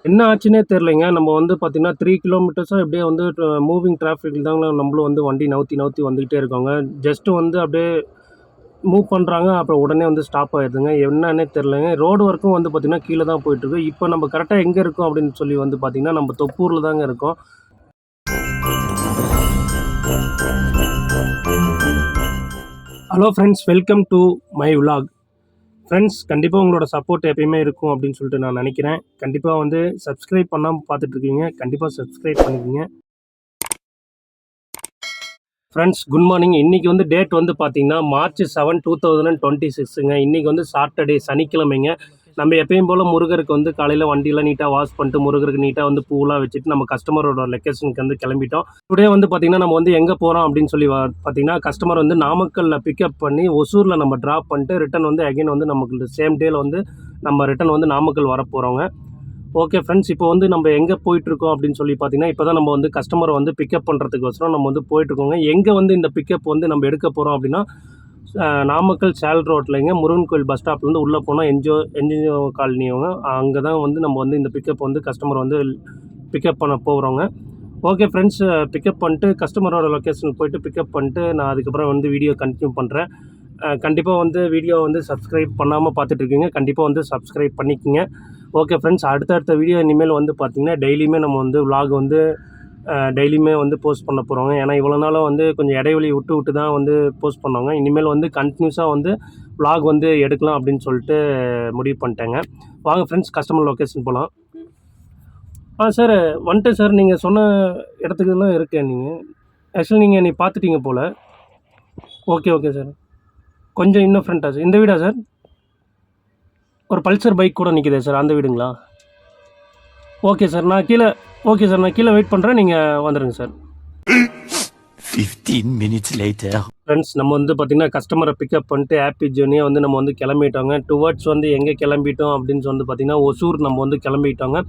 என்ன ஆச்சுன்னே தெரிலைங்க. நம்ம வந்து பார்த்தீங்கன்னா, 3 கிலோமீட்டர்ஸா இப்படியே வந்து மூவிங் டிராஃபிக்ல தாங்க நம்மளும் வந்து வண்டி நவுத்தி நவுத்தி வந்துகிட்டே இருக்கோங்க. ஜஸ்ட் வந்து அப்படியே மூவ் பண்றாங்க. அப்புறம் உடனே வந்து ஸ்டாப் ஆயிடுதுங்க. என்னன்னே தெரிலங்க. ரோடு ஒர்க்கும் வந்து பார்த்தீங்கன்னா, கீழ தான் போயிட்டுருக்கு. இப்போ நம்ம கரெக்ட்டா எங்க இருக்கோம் அப்படின்னு சொல்லி வந்து பார்த்தீங்கன்னா, நம்ம தொப்பூர்ல தாங்க இருக்கோம். Hello friends, welcome do my vlog. Friends, கண்டிப்பா உங்களோட சப்போர்ட் எப்பயுமே இருக்கும் அப்படின்னு சொல்லிட்டு நான் நெனைக்கிறேன். கண்டிப்பா வந்து சப்ஸ்கிரைப் பண்ணாம பார்த்துட்டுருக்கீங்க. கண்டிப்பா சப்ஸ்கிரைப் பண்ணிக்கங்க. Friends, good morning. இன்னைக்கு வந்து டேட் வந்து பார்த்தீங்கன்னா, மார்ச் 7, 2026ங்க. இன்னைக்கு வந்து சாட்டர்டே, சனிக்கிழமைங்க. நம்ம எப்பயும் போல முருகருக்கு வந்து காலையில வண்டியெல்லாம் நீட்டா வாஷ் பண்ணிட்டு, முருகருக்கு நீட்டா வந்து பூவெல்லாம் வச்சுட்டு, நம்ம கஸ்டமரோட லொகேஷனுக்கு வந்து கிளம்பிட்டோம். டுடே வந்து பார்த்தீங்கன்னா, நம்ம வந்து எங்க போறோம் அப்படின்னு சொல்லி பார்த்தீங்கன்னா, கஸ்டமர் வந்து நாமக்கல்ல பிக்கப் பண்ணி, ஒசூர்ல நம்ம டிராப் பண்ணிட்டு, ரிட்டர்ன் வந்து அகைன் வந்து நமக்கு சேம் டேல வந்து நம்ம ரிட்டர்ன் வந்து நாமக்கல் வரப்போறோங்க. ஓகே ஃப்ரெண்ட்ஸ், இப்போ வந்து நம்ம எங்கே போயிட்டுருக்கோம் அப்படின்னு சொல்லி பார்த்தீங்கன்னா, இப்போ தான் நம்ம வந்து கஸ்டமரை வந்து பிக்கப் பண்ணுறதுக்கோசரம் நம்ம வந்து போயிட்டுருக்கோங்க. எங்கே வந்து இந்த பிக்கப் வந்து நம்ம எடுக்க போகிறோம் அப்படின்னா, நாமக்கல் சேல் ரோட்லங்க முருகன் கோயில் பஸ் ஸ்டாப்லேருந்து உள்ளே போனால் என்ஜிஓ காலனிங்க. அங்கே தான் வந்து நம்ம வந்து இந்த பிக்கப் வந்து கஸ்டமர் வந்து பிக்கப் பண்ண போகிறோங்க. ஓகே ஃப்ரெண்ட்ஸ், பிக்கப் பண்ணிட்டு கஸ்டமரோட லொக்கேஷனுக்கு போயிட்டு பிக்கப் பண்ணிட்டு நான் அதுக்கப்புறம் வந்து வீடியோ கன்டினியூ பண்ணுறேன். கண்டிப்பாக வந்து வீடியோ வந்து சப்ஸ்கிரைப் பண்ணாமல் பார்த்துட்ருக்கீங்க. கண்டிப்பாக வந்து சப்ஸ்கிரைப் பண்ணிக்கங்க. ஓகே ஃப்ரெண்ட்ஸ், அடுத்தடுத்த வீடியோ இனிமேல் வந்து பார்த்திங்கன்னா, டெய்லியுமே நம்ம வந்து விலாக் வந்து டெய்லியுமே வந்து போஸ்ட் பண்ண போகிறோங்க. ஏன்னா இவ்வளோ நாளாக வந்து கொஞ்சம் இடைவெளி விட்டு தான் வந்து போஸ்ட் பண்ணோங்க. இனிமேல் வந்து கண்டினியூஸாக வந்து விலாக் வந்து எடுக்கலாம் அப்படின்னு சொல்லிட்டு முடிவு பண்ணிட்டேங்க. வாங்க ஃப்ரெண்ட்ஸ், கஸ்டமர் லொக்கேஷன் போகலாம். சார் வந்துட்டேன் சார். நீங்கள் சொன்ன இடத்துக்கு தான் இருக்கேன். ஆக்சுவலி நீங்கள் என்னை பார்த்துட்டீங்க போல். Okay sir. கொஞ்சம் இன்னும் ஃப்ரண்ட்டா சார்? இந்த வீடா சார்? ஒரு பல்சர் பைக் கூட நிற்கிதே சார், அந்த வீடுங்களா? ஓகே சார், நான் கீழே வெயிட் பண்ணுறேன். நீங்கள் வந்துடுங்க சார். 15 minutes later. ஃப்ரெண்ட்ஸ், நம்ம வந்து பார்த்திங்கன்னா கஸ்டமரை பிக்கப் பண்ணிட்டு ஹாப்பி ஜேர்னியாக வந்து நம்ம வந்து கிளம்பிட்டோங்க. டுவர்ட்ஸ் வந்து எங்கே கிளம்பிட்டோம் அப்படின்னு வந்து பார்த்திங்கன்னா, ஒசூர் நம்ம வந்து கிளம்பிட்டோங்க.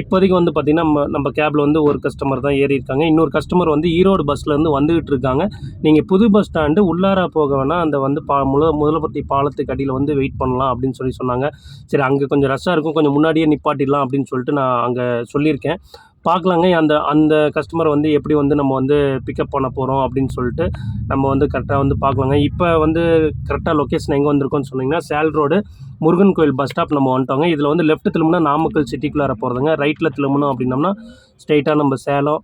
இப்போதைக்கு வந்து பார்த்திங்கன்னா, நம்ம கேபில் வந்து ஒரு கஸ்டமர் தான் ஏறியிருக்காங்க. இன்னொரு கஸ்டமர் வந்து ஈரோடு பஸ்லேருந்து வந்துகிட்டு இருக்காங்க. நீங்கள் புது பஸ் ஸ்டாண்டு உள்ளார போக வேணால் அந்த வந்து முதலப்பட்டி பாலத்துக்கு அடியில் வந்து வெயிட் பண்ணலாம் அப்படின்னு சொன்னாங்க. சரி, அங்கே கொஞ்சம் ரஷ்ஷாக இருக்கும், கொஞ்சம் முன்னாடியே நிப்பாட்டிடலாம் அப்படின்னு சொல்லிட்டு நான் அங்கே சொல்லியிருக்கேன். பார்க்கலாங்க அந்த கஸ்டமரை வந்து எப்படி வந்து நம்ம வந்து பிக்கப் பண்ண போகிறோம் அப்படின்னு சொல்லிட்டு நம்ம வந்து கரெக்டாக வந்து பார்க்கலாங்க. இப்போ வந்து கரெக்டாக லொக்கேஷன் எங்கே வந்திருக்கோன்னு சொன்னீங்கன்னா, சேல் ரோடு முருகன் கோயில் பஸ் ஸ்டாப் நம்ம வந்துட்டோங்க. இதில் வந்து லெஃப்ட் திரும்பினா நாமக்கல் சிட்டிக்குள்ளார போகிறதுங்க. ரைட்டில் திரும்பணும் அப்படின்னோம்னா ஸ்ட்ரைட்டாக நம்ம சேலம்,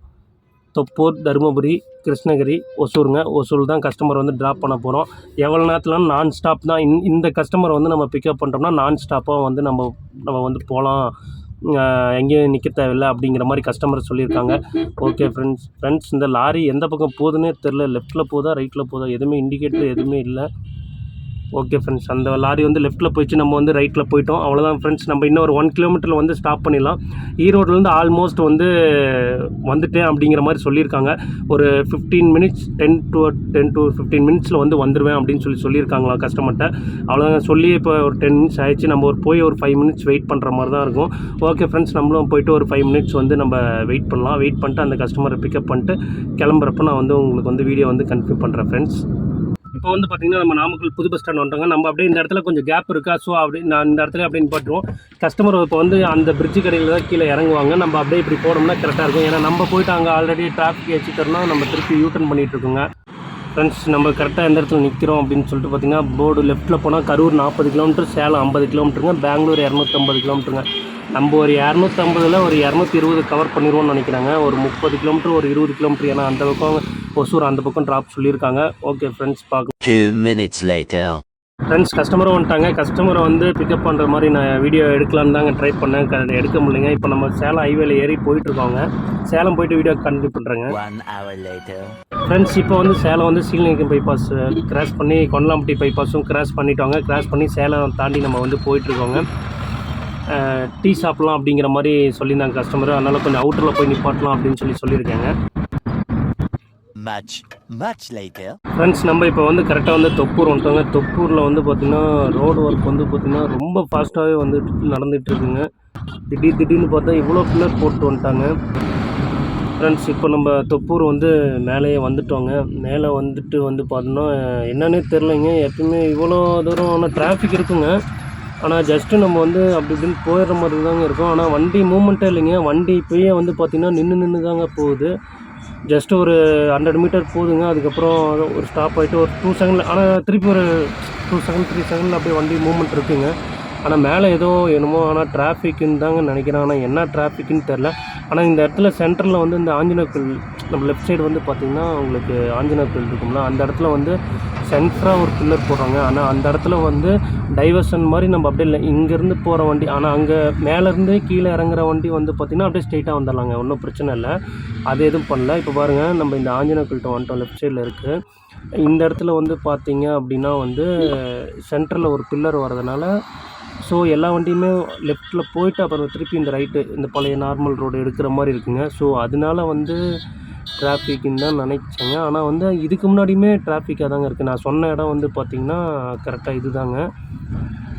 தொப்பூர், தருமபுரி, கிருஷ்ணகிரி, ஒசூருங்க. ஒசூர் தான் கஸ்டமர் வந்து ட்ராப் பண்ண போகிறோம். எவ்வளோ நேரத்துலனாலும் நான் ஸ்டாப் தான். இந்த கஸ்டமரை வந்து நம்ம பிக்கப் பண்ணுறோம்னா நான் ஸ்டாப்பாக வந்து நம்ம வந்து போகலாம், எங்கேயும் நிற்க தேவையில்லை அப்படிங்கிற மாதிரி கஸ்டமர் சொல்லியிருக்காங்க. ஓகே ஃப்ரெண்ட்ஸ், இந்த லாரி எந்த பக்கம் போகுதுன்னே தெரில. லெஃப்ட்டில் போதா ரைட்டில் போதா எதுவுமே இண்டிகேட்டர் எதுவுமே இல்லை. ஓகே ஃப்ரெண்ட்ஸ், அந்த லாரி வந்து லெஃப்ட்டில் போயிடுச்சு, நம்ம வந்து ரைட்டில் போயிட்டோம். அவ்வளோதான் ஃப்ரெண்ட்ஸ், நம்ம இன்னும் ஒரு 1 கிலோமீட்டரில் வந்து ஸ்டாப் பண்ணிடலாம். ஈரோட்லேருந்து ஆல்மோஸ்ட் வந்து வந்துட்டேன் அப்படிங்கிற மாதிரி சொல்லியிருக்காங்க. ஒரு 15 மினிட்ஸ் 10 to 15 மினிட்ஸில் வந்து வந்துடுவேன் அப்படின்னு சொல்லியிருக்காங்களா கஸ்டமர்கிட்ட. அவ்வளோதான் சொல்லி இப்போ ஒரு 10 மினிட்ஸ் ஆயிடுச்சு. நம்ம போய் ஒரு 5 மினிட்ஸ் வெயிட் பண்ணுற மாதிரி தான் இருக்கும். ஓகே ஃப்ரெண்ட்ஸ், நம்மளும் போயிட்டு ஒரு 5 மினிட்ஸ் வந்து நம்ம வெயிட் பண்ணலாம். வெயிட் பண்ணிட்டு அந்த கஸ்டமரை பிக்கப் பண்ணிட்டு கிளம்புறப்ப நான் வந்து உங்களுக்கு வந்து வீடியோ வந்து கன்ஃபியூ பண்ணுறேன் ஃப்ரெண்ட்ஸ். இப்போ வந்து பார்த்திங்கன்னா, நம்ம நாமக்கல் புது பஸ் ஸ்டாண்ட் வந்துட்டோங்க. நம்ம அப்படியே இந்த இடத்துல கொஞ்சம் கேப் இருக்கா, ஸோ நான் இந்த இடத்துல அப்படியே நிப்பாட்டுவோம். கஸ்டமர் இப்போ வந்து அந்த பிரிட்ஜு கடையில் தான் கீழே இறங்குவாங்க. நம்ம அப்படியே இப்படி போனோம்னா கரெக்டாக இருக்கும். ஏன்னா நம்ம போய்ட்டு அங்கே ஆல்ரெடி டிராஃபிக் வச்சுட்டோம்னா நம்ம திருப்பி யூட்டர்ன் பண்ணிகிட்டு இருக்கோங்க. ஃப்ரெண்ட்ஸ், நம்ம கரெக்டாக எந்த இடத்துல நிற்கிறோம் அப்படின்னு சொல்லிட்டு பார்த்திங்கன்னா, போர்டு லெஃப்ட்டில் போனால் கரூர் 40 கிலோமீட்டர், சேலம் 50 கிலோமீட்டருங்க, பெங்களூர் 250 கிலோமீட்டருங்க. நம்ம ஒரு 250 ஒரு 220 கவர் பண்ணிடுவோம்னு நினைக்கிறாங்க. ஒரு 30 கிலோமீட்டர், ஒரு 20 கிலோமீட்டர். ஏன்னா அந்த பக்கம் ஒசூர், அந்த பக்கம் ட்ராப் சொல்லியிருக்காங்க. ஓகே ஃப்ரெண்ட்ஸ், பார்க்கலாம். 2 minutes later. ஃப்ரெண்ட்ஸ், கஸ்டமரும் வந்துட்டாங்க. கஸ்டமரை வந்து பிக்கப் பண்ணுற மாதிரி நான் வீடியோ எடுக்கலான்னு தாங்க ட்ரை பண்ணேன். எடுக்க முடியலைங்க. இப்போ நம்ம சேலம் ஹைவேல ஏறி போயிட்டுருக்கோங்க. சேலம் போயிட்டு வீடியோ கண்டினியூ பண்ணுறேங்க. 1 hour later. ஃப்ரெண்ட்ஸ், இப்போ வந்து சேலம் வந்து சீலநேக்கம் பைபாஸ் கிராஸ் பண்ணி கொண்டலாம்பட்டி பைபாஸும் கிராஸ் பண்ணிட்டோங்க. கிராஸ் பண்ணி சேலம் தாண்டி நம்ம வந்து போயிட்டுருக்கோங்க. டீ சாப்பிட்லாம் அப்படிங்கிற மாதிரி சொல்லியிருந்தாங்க கஸ்டமர். அதனால் கொஞ்சம் அவுட்டரில் போய் நிப்பாட்டலாம் அப்படின்னு சொல்லியிருக்கேங்க. Much later. ஃப்ரெண்ட்ஸ், நம்ம இப்போ வந்து கரெக்டாக வந்து தொப்பூர் வந்துட்டோங்க. தொப்பூரில் வந்து பார்த்திங்கன்னா ரோடு ஒர்க் வந்து பார்த்திங்கன்னா ரொம்ப ஃபாஸ்ட்டாகவே வந்து நடந்துகிட்ருக்குங்க. திடீர்னு பார்த்தா இவ்வளோ பில்லர் போட்டு வந்துட்டாங்க. ஃப்ரெண்ட்ஸ், இப்போ நம்ம தொப்பூர் வந்து மேலேயே வந்துட்டோங்க. மேலே வந்துட்டு வந்து பார்த்தோன்னா என்னன்னே தெரிலைங்க. எப்பவுமே இவ்வளோ தூரம் ஆனால் டிராஃபிக் இருக்குங்க. ஆனால் ஜஸ்ட்டு நம்ம வந்து அப்படி இப்படின்னு போயிடுற மாதிரி தாங்க இருக்கும். ஆனால் வண்டி மூவ்மெண்ட்டே இல்லைங்க. வண்டி இப்போயே வந்து பார்த்திங்கன்னா நின்று தாங்க போகுது. ஜஸ்ட்டு ஒரு 100 மீட்டர் போகுதுங்க. அதுக்கப்புறம் ஒரு ஸ்டாப் ஆகிட்டு ஒரு 2 செகண்டில், ஆனால் திருப்பி ஒரு 2 செகண்ட் 3 செகண்டில் அப்படியே வண்டி மூவ்மெண்ட் இருக்குங்க. ஆனால் மேலே ஏதோ என்னமோ ஆனால் டிராஃபிக்குன்னு தாங்க நினைக்கிறேன். ஆனால் என்ன டிராஃபிக்குன்னு தெரில. ஆனால் இந்த இடத்துல சென்டரில் வந்து இந்த ஆஞ்சநேயர் கோயில் நம்ம லெஃப்ட் சைடு வந்து பார்த்திங்கன்னா உங்களுக்கு ஆஞ்சநேயர் கோயில் இருக்கும்ல, அந்த இடத்துல வந்து சென்டராக ஒரு பில்லர் போடுறாங்க. ஆனால் அந்த இடத்துல வந்து டைவர்ஷன் மாதிரி நம்ம அப்படியே இல்லை இங்கேருந்து போகிற வண்டி, ஆனால் அங்கே மேலேருந்து கீழே இறங்குற வண்டி வந்து பார்த்திங்கன்னா அப்படியே ஸ்ட்ரெயிட்டாக வந்துடலாங்க, ஒன்றும் பிரச்சனை இல்லை. அது எதுவும் பண்ணல. இப்போ பாருங்கள், நம்ம இந்த ஆஞ்சநேயர் கோயில்கிட்ட வந்துட்டோம். லெஃப்ட் சைடில் இருக்குது. இந்த இடத்துல வந்து பார்த்திங்க அப்படின்னா வந்து சென்டரில் ஒரு பில்லர் வரதுனால ஸோ எல்லா வண்டியுமே லெஃப்ட்டில் போயிட்டு அப்புறம் திருப்பி இந்த ரைட்டு இந்த பழைய நார்மல் ரோடு எடுக்கிற மாதிரி இருக்குங்க. ஸோ அதனால வந்து டிராஃபிக்குன்னு தான் நினச்சேங்க. ஆனால் வந்து இதுக்கு முன்னாடியுமே டிராஃபிக்காக தாங்க இருக்குது. நான் சொன்ன இடம் வந்து பார்த்திங்கன்னா கரெக்டாக இது தாங்க.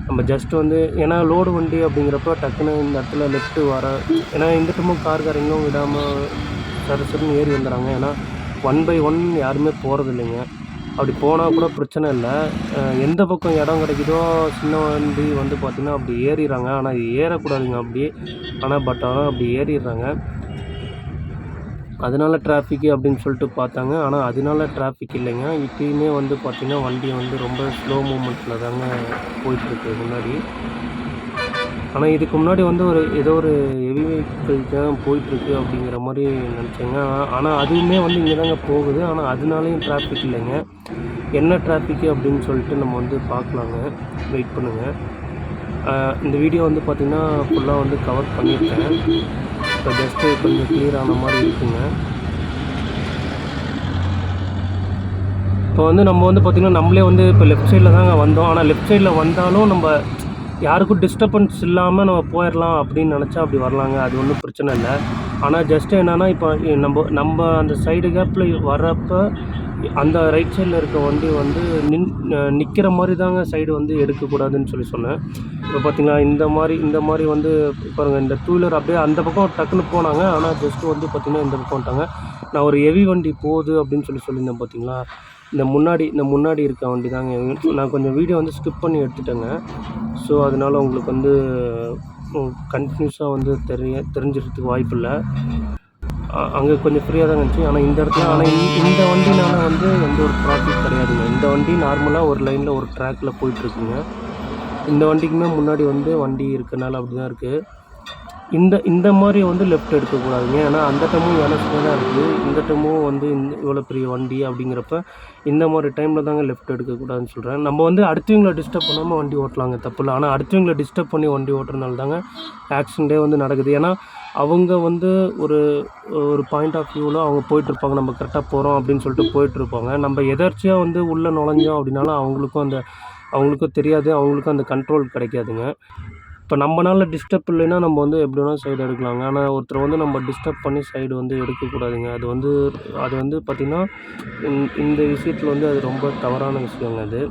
நம்ம ஜஸ்ட் வந்து ஏன்னா லோடு வண்டி அப்படிங்கிறப்ப டக்குன்னு இந்த இடத்துல லெஃப்ட்டு வர, ஏன்னா இந்த இடமும் கார்காரங்களும் விடாமல் சருன்னு ஏறி வந்துடுறாங்க. ஏன்னா 1 by 1 யாருமே போகிறது இல்லைங்க. அப்படி போனால் கூட பிரச்சனை இல்லை. எந்த பக்கம் இடம் கிடைக்குதோ சின்ன வண்டி வந்து பார்த்திங்கன்னா அப்படி ஏறிடுறாங்க. ஆனால் இது ஏறக்கூடாதுங்க அப்படி. ஆனால் அப்படி ஏறிடுறாங்க. அதனால டிராஃபிக்கு அப்படின்னு சொல்லிட்டு பார்த்தாங்க. ஆனால் அதனால டிராஃபிக் இல்லைங்க. இப்பயுமே வந்து பார்த்திங்கன்னா வண்டி வந்து ரொம்ப ஸ்லோ மூமெண்ட்டில் தாங்க போயிட்டுருக்கு முன்னாடி. ஆனால் இதுக்கு முன்னாடி வந்து ஏதோ ஒரு ஹெவி வெஹிக்கிள் தான் போயிட்டுருக்கு அப்படிங்கிற மாதிரி நினச்சேங்க. ஆனால் அதுவுமே வந்து இங்கே தாங்க போகுது. ஆனால் அதனாலையும் டிராஃபிக் இல்லைங்க. என்ன டிராஃபிக்கு அப்படின்னு சொல்லிட்டு நம்ம வந்து பார்க்கலாங்க. வெயிட் பண்ணுங்கள். இந்த வீடியோ வந்து பார்த்திங்கன்னா ஃபுல்லாக வந்து கவர் பண்ணியிருக்கேன். இப்போ ஜஸ்ட்டு கொஞ்சம் கிளியர் ஆன மாதிரி இருக்குங்க. இப்போ வந்து நம்ம வந்து பார்த்திங்கன்னா நம்மளே வந்து இப்போ லெஃப்ட் சைடில் தாங்க வந்தோம். ஆனால் லெஃப்ட் சைடில் வந்தாலும் நம்ம யாருக்கும் டிஸ்டர்பன்ஸ் இல்லாமல் நம்ம போயிடலாம் அப்படின்னு நினச்சா அப்படி வரலாங்க. அது ஒன்றும் பிரச்சனை இல்லை. ஆனால் ஜஸ்ட்டு என்னென்னா இப்போ நம்ம அந்த சைடு கேப்பில் வர்றப்போ அந்த ரைட் சைடில் இருக்க வண்டி வந்து நிற்கிற மாதிரி தாங்க சைடு வந்து எடுக்கக்கூடாதுன்னு சொன்னேன். இப்போ பார்த்திங்கன்னா இந்த மாதிரி வந்து பாருங்கள், இந்த 2 வீலர் அப்படியே அந்த பக்கம் டக்குன்னு போனாங்க. ஆனால் ஜஸ்ட்டு வந்து பார்த்திங்கன்னா இந்த பக்கம் வந்துட்டாங்க. நான் ஒரு ஹெவி வண்டி போகுது அப்படின்னு சொல்லியிருந்தேன் பார்த்திங்களா, இந்த முன்னாடி இருக்க வண்டி தாங்க. நான் கொஞ்சம் வீடியோ வந்து ஸ்கிப் பண்ணி எடுத்துட்டேங்க. ஸோ அதனால் உங்களுக்கு வந்து கன்ஃபியூஸாக வந்து தெரிஞ்சிறதுக்கு வாய்ப்பு இல்லை. அங்கே கொஞ்சம் ஃப்ரீயாக தான் இருந்துச்சு. ஆனால் இந்த இடத்துல இந்த வண்டினால வந்து எந்த ஒரு டிராஃபிக் கிடையாதுங்க. இந்த வண்டி நார்மலாக ஒரு லைனில் ஒரு ட்ராக்கில் போயிட்டுருக்குங்க. இந்த வண்டிக்குமே முன்னாடி வந்து வண்டி இருக்கனால அப்படி தான் இருக்குது. இந்த மாதிரி வந்து லெஃப்ட் எடுக்கக்கூடாதுங்க. ஏன்னா அந்த டைமும் எனக்குமே தான் இருக்குது. இந்த டைமும் வந்து இவ்வளோ பெரிய வண்டி அப்படிங்கிறப்ப இந்த மாதிரி டைமில் தாங்க லெஃப்ட் எடுக்கக்கூடாதுன்னு சொல்கிறேன். நம்ம வந்து அடுத்தவங்களை டிஸ்டர்ப் பண்ணாமல் வண்டி ஓட்டலாங்க, தப்பு இல்லை. ஆனால் அடுத்தவங்களை டிஸ்டர்ப் பண்ணி வண்டி ஓட்டுறதுனால தாங்க ஆக்சிடெண்ட்டே வந்து நடக்குது. ஏன்னா அவங்க வந்து ஒரு பாயிண்ட் ஆஃப் வியூவில் அவங்க போயிட்டுருப்பாங்க. நம்ம கரெக்டாக போகிறோம் அப்படின்னு சொல்லிட்டு போயிட்டுருப்பாங்க. நம்ம எதர்ச்சியாக வந்து உள்ளே நுழைஞ்சோம் அப்படின்னாலும் அவங்களுக்கும் தெரியாது, அவங்களுக்கும் அந்த கண்ட்ரோல் கிடைக்காதுங்க. இப்போ நம்மனால டிஸ்டர்ப் இல்லைன்னா நம்ம வந்து எப்படி வேணால் சைடு எடுக்கலாங்க. ஆனால் ஒருத்தர் வந்து நம்ம டிஸ்டர்ப் பண்ணி சைடு வந்து எடுக்கக்கூடாதுங்க. அது வந்து பார்த்திங்கன்னா இந்த விஷயத்தில் வந்து அது ரொம்ப தவறான விஷயங்க அது.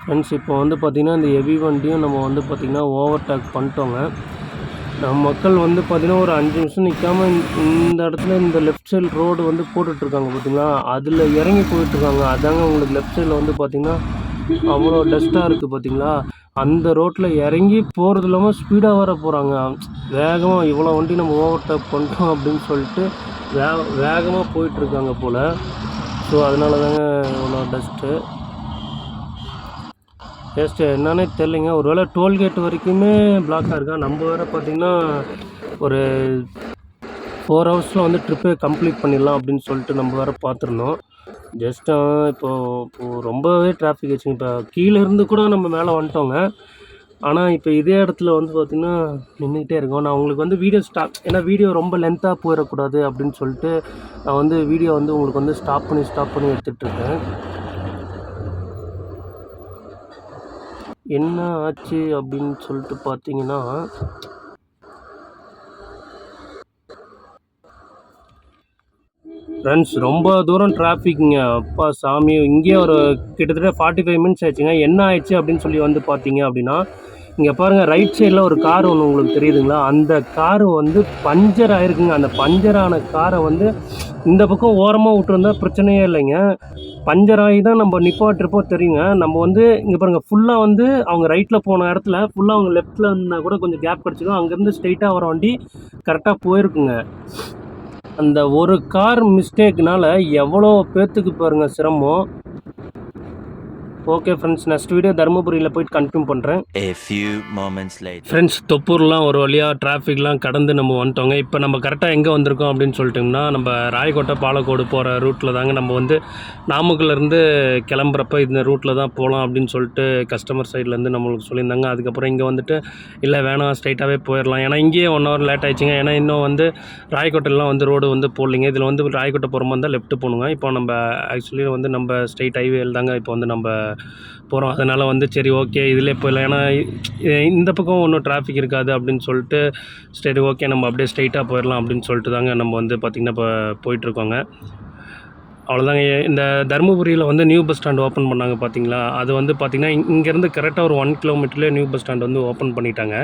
ஃப்ரெண்ட்ஸ், இப்போ வந்து பார்த்திங்கன்னா இந்த ஹெவி வண்டியும் நம்ம வந்து பார்த்திங்கன்னா ஓவர்டேக் பண்ணிட்டோங்க. நம்ம மக்கள் வந்து பார்த்திங்கன்னா ஒரு 5 நிமிஷம் நிற்காமல் இந்த இடத்துல இந்த லெஃப்ட் சைடு ரோடு வந்து போட்டுட்ருக்காங்க பார்த்திங்களா, அதில் இறங்கி போயிட்டுருக்காங்க. அதாங்க உங்களுக்கு லெஃப்ட் சைடில் வந்து பார்த்திங்கன்னா அவ்வளோ டஸ்ட்டாக இருக்குது பார்த்திங்களா. அந்த ரோட்டில் இறங்கி போகிறது இல்லாமல் ஸ்பீடாக வர போகிறாங்க. வேகமாக இவ்வளோ வண்டி நம்ம ஓவர்டேக் பண்ணிட்டோம் அப்படின்னு சொல்லிட்டு வேகமாக போயிட்டுருக்காங்க போல். ஸோ அதனால தாங்க இவ்வளோ டஸ்ட்டு என்னன்னே தெரிலிங்க. ஒரு வேளை டோல்கேட் வரைக்குமே பிளாக்காக இருக்கா. நம்ம வேறு பார்த்திங்கன்னா ஒரு 4 ஹவர்ஸில் வந்து ட்ரிப்பே கம்ப்ளீட் பண்ணிடலாம் அப்படின்னு சொல்லிட்டு நம்ம வேறு பார்த்துருந்தோம். ஜஸ்ட்டு இப்போது ரொம்பவே டிராஃபிக் ஆச்சுங்க. இப்போ கீழே இருந்து கூட நம்ம மேலே வந்துட்டோங்க. ஆனால் இப்போ இதே இடத்துல வந்து பார்த்திங்கன்னா நின்றுக்கிட்டே இருக்கோம். நான் உங்களுக்கு வந்து ஏன்னா வீடியோ ரொம்ப லென்த்தாக போயிடக்கூடாது அப்படின்னு சொல்லிட்டு நான் வந்து வீடியோ வந்து உங்களுக்கு வந்து ஸ்டாப் பண்ணி எடுத்துகிட்ருக்கேன். என்ன ஆச்சு அப்படின்னு சொல்லிட்டு பார்த்தீங்கன்னா, ஃப்ரெண்ட்ஸ் ரொம்ப தூரம் டிராஃபிக்குங்க. அப்பா சாமி, இங்கேயே ஒரு கிட்டத்தட்ட 45 மினிட்ஸ் ஆச்சுங்க. என்ன ஆயிடுச்சு அப்படின்னு சொல்லி வந்து பார்த்தீங்க அப்படின்னா, இங்கே பாருங்கள் ரைட் சைடில் ஒரு கார் ஒன்று உங்களுக்கு தெரியுதுங்களா, அந்த காரு வந்து பஞ்சர் ஆகிருக்குங்க. அந்த பஞ்சரான காரை வந்து இந்த பக்கம் ஓரமாக விட்டுருந்தா பிரச்சனையே இல்லைங்க. பஞ்சர் ஆகி தான் நம்ம நிப்பாட்டிருப்போம் தெரியுங்க. நம்ம வந்து இங்கே பாருங்கள் ஃபுல்லாக வந்து அவங்க ரைட்டில் போன இடத்துல ஃபுல்லாக அவங்க லெஃப்ட்டில் இருந்தால் கூட கொஞ்சம் கேப் கிடச்சிடும். அங்கேருந்து ஸ்ட்ரெயிட்டாக வர வண்டி கரெக்டாக போயிருக்குங்க. அந்த ஒரு கார் மிஸ்டேக்னால எவ்வளோ பேர்த்துக்கு பாருங்கள் சிரமம். ஓகே ஃப்ரெண்ட்ஸ், நெக்ஸ்ட் வீடியோ தருமபுரியில் போயிட்டு கன்ஃபார்ம் பண்ணுறேன். A few moments later. Friends, தொப்பூர்லாம் ஒரு வழியாக டிராஃபிக்லாம் கடந்து நம்ம வந்துட்டோங்க. இப்போ நம்ம கரெக்டாக எங்கே வந்திருக்கோம் அப்படின்னு சொல்லிட்டோம்னா, நம்ம ராயக்கோட்டை பாலக்கோடு போகிற ரூட்டில் தாங்க நம்ம வந்து நாமக்கல்லேருந்து கிளம்புறப்ப இந்த ரூட்டில் தான் போகலாம் அப்படின்னு சொல்லிட்டு கஸ்டமர் சைட்லேருந்து நம்மளுக்கு சொல்லியிருந்தாங்க. அதுக்கப்புறம் இங்கே வந்துட்டு இல்லை வேணாம் ஸ்ட்ரைட்டாகவே போயிடலாம், ஏன்னா இங்கேயே 1 hour லேட் ஆகிடுச்சிங்க. ஏன்னா இன்னும் வந்து ராயக்கோட்டைலாம் வந்து ரோடு வந்து போடலிங்க. இதில் வந்து ராயக்கோட்டை போகிற மாதிரி தான் லெஃப்ட்டு போகணுங்க. இப்போ நம்ம ஆக்சுவலி வந்து நம்ம ஸ்ட்ரைட் ஹைவேயில் தாங்க இப்போ வந்து நம்ம போகிறோம். அதனால் வந்து சரி ஓகே இதிலே போயிடலாம், ஏன்னா இந்த பக்கம் ஒன்றும் டிராஃபிக் இருக்காது அப்படின்னு சொல்லிட்டு சரி ஓகே நம்ம அப்படியே ஸ்ட்ரைட்டாக போயிடலாம் அப்படின்னு சொல்லிட்டு தாங்க நம்ம வந்து பார்த்திங்கன்னா இப்போ போயிட்டுருக்கோங்க. அவ்வளோதாங்க. இந்த தருமபுரியில் வந்து நியூ பஸ் ஸ்டாண்ட் ஓப்பன் பண்ணாங்க பார்த்தீங்களா, அது வந்து பார்த்திங்கன்னா இங்கேருந்து கரெக்டாக ஒரு 1 kilometerலேயே நியூ பஸ் ஸ்டாண்ட் வந்து ஓப்பன் பண்ணிட்டாங்க.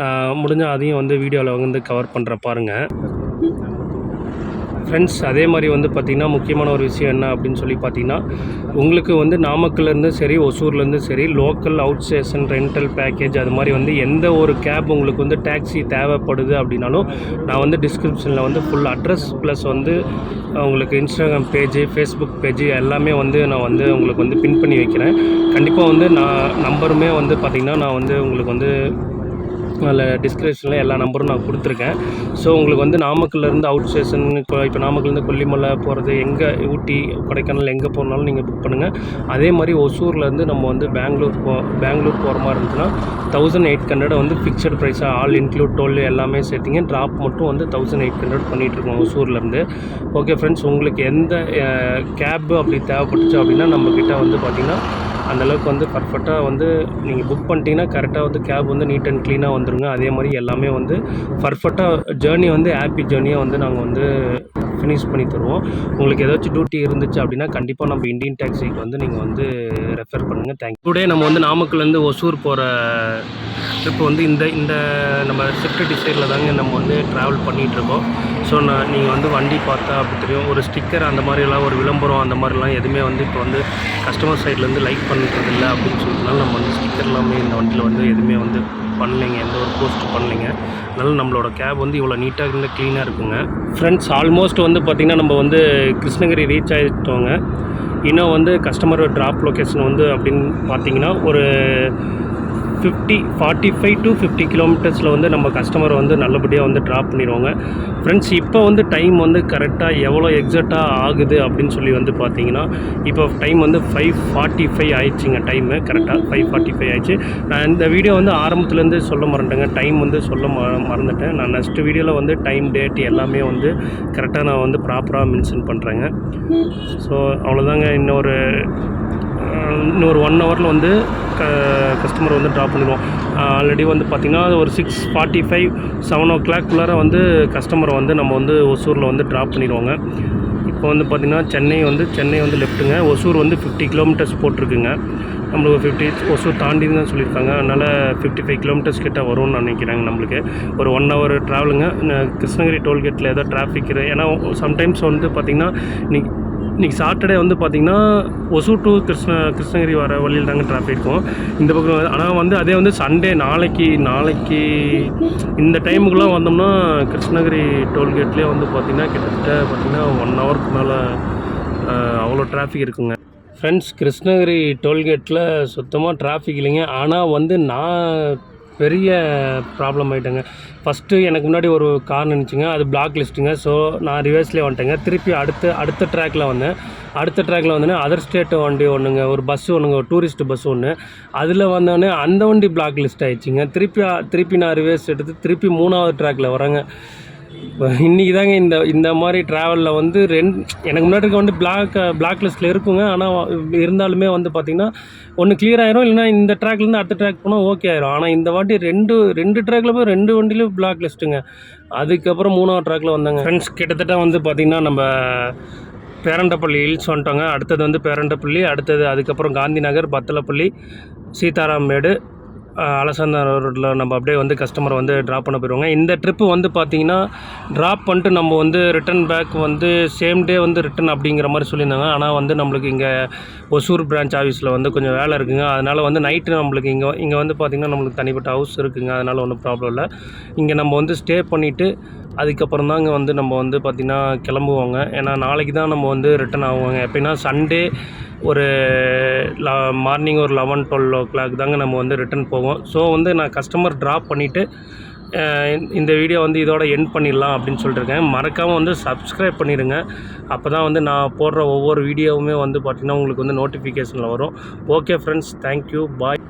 நான் முடிஞ்சால் அதையும் வந்து வீடியோவில் வந்து கவர் பண்ணுற பாருங்கள் ஃப்ரெண்ட்ஸ். அதே மாதிரி வந்து பார்த்திங்கன்னா முக்கியமான ஒரு விஷயம் என்ன அப்படின்னு சொல்லி பார்த்திங்கன்னா, உங்களுக்கு வந்து நாமக்கல்லேருந்து சரி ஒசூர்லேருந்து சரி local out station rental package அது மாதிரி வந்து எந்த ஒரு கேப் உங்களுக்கு வந்து டாக்ஸி தேவைப்படுது அப்படின்னாலும் நான் வந்து டிஸ்கிரிப்ஷனில் வந்து ஃபுல் அட்ரஸ் ப்ளஸ் வந்து உங்களுக்கு இன்ஸ்டாகிராம் பேஜு ஃபேஸ்புக் பேஜு எல்லாமே வந்து நான் வந்து உங்களுக்கு வந்து பின் பண்ணி வைக்கிறேன். கண்டிப்பாக வந்து நான் நம்பருமே வந்து பார்த்திங்கன்னா நான் வந்து உங்களுக்கு வந்து அதில் டிஸ்கிரிப்ஷனில் எல்லா நம்பரும் நான் கொடுத்துருக்கேன். ஸோ உங்களுக்கு வந்து நாமக்கல்லேருந்து அவுட் ஸ்டேஷன் இப்போ நாமக்கல்லேருந்து கொல்லிமலை போகிறது, எங்கே ஊட்டி கொடைக்கானல் எங்கே போனாலும் நீங்கள் புக் பண்ணுங்கள். அதே மாதிரி ஒசூர்லேருந்து நம்ம வந்து பெங்களூர் போகிற மாதிரி இருந்துச்சுன்னா 1800 வந்து ஃபிக்ஸட் ப்ரைஸாக ஆல் இன்க்ளூட் டோல் எல்லாமே சேர்த்திங்க. ட்ராப் மட்டும் வந்து 1800 பண்ணிகிட்ருக்கோம் ஒசூர்லேருந்து. ஓகே ஃப்ரெண்ட்ஸ், உங்களுக்கு எந்த கேப் அப்படி தேவைப்பட்டுச்சு அப்படின்னா நம்மக்கிட்ட வந்து பார்த்திங்கன்னா அந்தளவுக்கு வந்து பர்ஃபெக்டாக வந்து நீங்கள் புக் பண்ணிட்டீங்கன்னா கரெக்டாக வந்து கேப் வந்து நீட் அண்ட் க்ளீனாக வந்துருங்க. அதே மாதிரி எல்லாமே வந்து பர்ஃபெக்டாக ஜேர்னி வந்து ஹாப்பி ஜேர்னியாக வந்து நாங்கள் வந்து ஃபினிஷ் பண்ணி தருவோம். உங்களுக்கு ஏதாச்சும் டியூட்டி இருந்துச்சு அப்படின்னா கண்டிப்பாக நம்ம இந்தியன் டாக்ஸிக்கு வந்து நீங்கள் வந்து ரெஃபர் பண்ணுங்கள். தேங்க்யூ. டுடே நம்ம வந்து நாமக்கல்லேருந்து ஒசூர் போகிற ட்ரிப் வந்து இந்த நம்ம ஷிஃப்ட் டிசைடில் தாங்க நம்ம வந்து ட்ராவல் பண்ணிகிட்ருக்கோம். ஸோ நீங்கள் வந்து வண்டி பார்த்தா அப்படி தெரியும், ஒரு ஸ்டிக்கர் அந்த மாதிரிலாம் ஒரு விளம்பரம் அந்த மாதிரிலாம் எதுவுமே வந்து இப்போ வந்து கஸ்டமர் சைட்லேருந்து லைக் பண்ணுறதில்ல அப்படின்னு சொல்லிட்டுனால நம்ம வந்து ஸ்டிக்கர் எல்லாமே இந்த வண்டியில் வந்து எதுவுமே வந்து பண்ணலைங்க, எந்த ஒரு போஸ்ட் பண்ணலைங்க. அதனால் நம்மளோட கேப் வந்து இவ்வளோ நீட்டாக இருந்து க்ளீனாக இருக்குங்க. ஃப்ரெண்ட்ஸ், ஆல்மோஸ்ட் வந்து பார்த்திங்கன்னா நம்ம வந்து கிருஷ்ணகிரி ரீச் ஆகிட்டோங்க. இன்னும் வந்து கஸ்டமர் ட்ராப் லொக்கேஷன் வந்து அப்படின்னு பார்த்திங்கன்னா ஒரு 45 to 50 kilometers வந்து நம்ம கஸ்டமர் வந்து நல்லபடியாக வந்து ட்ராப் பண்ணிடுவாங்க. ஃப்ரெண்ட்ஸ், இப்போ வந்து டைம் வந்து கரெக்டாக எவ்வளோ எக்ஸாக்டாக ஆகுது அப்படின்னு சொல்லி வந்து பார்த்தீங்கன்னா இப்போ டைம் வந்து 5:45 ஆயிடுச்சுங்க. டைமு கரெக்டாக 5:45 ஆயிடுச்சு. நான் இந்த வீடியோ வந்து ஆரம்பத்துலேருந்து சொல்ல மறந்துட்டேங்க, டைம் வந்து சொல்ல மறந்துட்டேன். நான் நெக்ஸ்ட் வீடியோவில் வந்து டைம் டேட் எல்லாமே வந்து கரெக்டாக நான் வந்து ப்ராப்பராக மென்ஷன் பண்ணுறேங்க. ஸோ அவ்வளோதாங்க. இன்னொரு 1 hourல வந்து கஸ்டமர் வந்து ட்ராப் பண்ணிடுவோம். ஆல்ரெடி வந்து பார்த்திங்கன்னா ஒரு 6:45 7 o'clock வந்து கஸ்டமரை வந்து நம்ம வந்து ஒசூரில் வந்து ட்ராப் பண்ணிடுவோங்க. இப்போ வந்து பார்த்திங்கன்னா சென்னை வந்து லெஃப்ட்டுங்க. ஒசூர் வந்து 50 kilometers போட்டிருக்குங்க. நம்மளுக்கு 50 ஒசூர் தாண்டின்னு தான் சொல்லியிருக்காங்க. அதனால் 55 kilometers கிட்ட வரும்னு நினைக்கிறாங்க. நம்மளுக்கு ஒரு 1 hour ட்ராவலுங்க. கிருஷ்ணகிரி டோல்கேட்டில் ஏதோ டிராஃபிக் ஏன்னா சம்டைம்ஸ் வந்து பார்த்திங்கன்னா இன்றைக்கி சாட்டர்டே வந்து பார்த்திங்கன்னா ஒசூர் டு கிருஷ்ணகிரி வர வழியில் தாங்க டிராஃபிக் இருக்கும் இந்த பக்கம். ஆனால் வந்து அதே வந்து சண்டே நாளைக்கு இந்த டைமுக்குலாம் வந்தோம்னா கிருஷ்ணகிரி டோல்கேட்லேயே வந்து பார்த்திங்கன்னா கிட்டத்தட்ட பார்த்திங்கன்னா 1 hourக்கு மேலே அவ்வளோ டிராஃபிக் இருக்குங்க. ஃப்ரெண்ட்ஸ், கிருஷ்ணகிரி டோல்கேட்டில் சுத்தமாக டிராஃபிக் இல்லைங்க. ஆனால் வந்து நான் பெரிய ப்ராப்ளம் ஆகிட்டேங்க. ஃபஸ்ட்டு எனக்கு முன்னாடி ஒரு கார் நினச்சிங்க, அது பிளாக் லிஸ்ட்டுங்க. ஸோ நான் ரிவர்ஸ்லேயே வந்துட்டேங்க. திருப்பி அடுத்த ட்ராக்கில் வந்தேன். வந்தோடனே அதர் ஸ்டேட்டு வண்டி ஒன்றுங்க, ஒரு பஸ்ஸு ஒன்றுங்க, ஒரு டூரிஸ்ட் பஸ்ஸு ஒன்று. அதில் வந்தோடனே அந்த வண்டி பிளாக் லிஸ்ட் ஆகிடுச்சிங்க. திருப்பி நான் ரிவர்ஸ் எடுத்து திருப்பி 3வது ட்ராக்கில் வரேங்க. இன்றைக்கி தாங்க இந்த மாதிரி ட்ராவலில் வந்து எனக்கு முன்னாடி இருக்க வந்து பிளாக் லிஸ்ட்டில் இருக்குங்க. ஆனால் இருந்தாலுமே வந்து பார்த்திங்கன்னா ஒன்று கிளியர் ஆயிரும், இல்லைனா இந்த ட்ராக்லேருந்து அடுத்த ட்ராக் போனால் ஓகே ஆயிரும். ஆனால் இந்த வாட்டி ரெண்டு ட்ராக்கில் போய் 2 வண்டியிலும் பிளாக் லிஸ்ட்டுங்க. அதுக்கப்புறம் 3வது ட்ராக்கில் வந்தாங்க. ஃப்ரெண்ட்ஸ், கிட்டத்தட்ட வந்து பார்த்திங்கன்னா நம்ம பேரண்டப்பள்ளி ஹில்ஸ் வந்துட்டோங்க. அடுத்தது வந்து பேரண்டப்பள்ளி, அடுத்தது அதுக்கப்புறம் காந்தி நகர், பத்தலப்பள்ளி, சீதாராமேடு, அலசந்தா ரோட்டில் நம்ம அப்படியே வந்து கஸ்டமரை வந்து ட்ராப் பண்ண போயிடுவாங்க. இந்த ட்ரிப்பு வந்து பார்த்திங்கன்னா ட்ராப் பண்ணிட்டு நம்ம வந்து ரிட்டன் பேக் வந்து சேம் டே வந்து ரிட்டன் அப்படிங்கிற மாதிரி சொல்லியிருந்தாங்க. ஆனால் வந்து நம்மளுக்கு இங்கே ஒசூர் பிரான்ச் ஆஃபீஸில் வந்து கொஞ்சம் வேலை இருக்குங்க. அதனால் வந்து நைட்டு நம்மளுக்கு இங்கே வந்து பார்த்திங்கன்னா நம்மளுக்கு தனிப்பட்ட ஹவுஸ் இருக்குங்க. அதனால் ஒன்றும் ப்ராப்ளம் இல்லை. இங்கே நம்ம வந்து ஸ்டே பண்ணிவிட்டு அதுக்கப்புறம் தாங்க வந்து நம்ம வந்து பார்த்திங்கன்னா கிளம்புவோங்க. ஏன்னா நாளைக்கு தான் நம்ம வந்து ரிட்டன் ஆகுவோங்க. எப்படின்னா சண்டே ஒரு மார்னிங் ஒரு 11-12 ஓ கிளாக் தாங்க நம்ம வந்து ரிட்டன் போவோம். ஸோ வந்து நான் கஸ்டமர் ட்ராப் பண்ணிவிட்டு இந்த வீடியோ வந்து இதோட எண்ட் பண்ணிடலாம் அப்படின்னு சொல்லிட்டுருக்கேன். மறக்காமல் வந்து சப்ஸ்கிரைப் பண்ணிடுங்க. அப்போ தான் வந்து நான் போடுற ஒவ்வொரு வீடியோவுமே வந்து பார்த்திங்கன்னா உங்களுக்கு வந்து நோட்டிஃபிகேஷனில் வரும். ஓகே ஃப்ரெண்ட்ஸ், தேங்க்யூ, பாய்.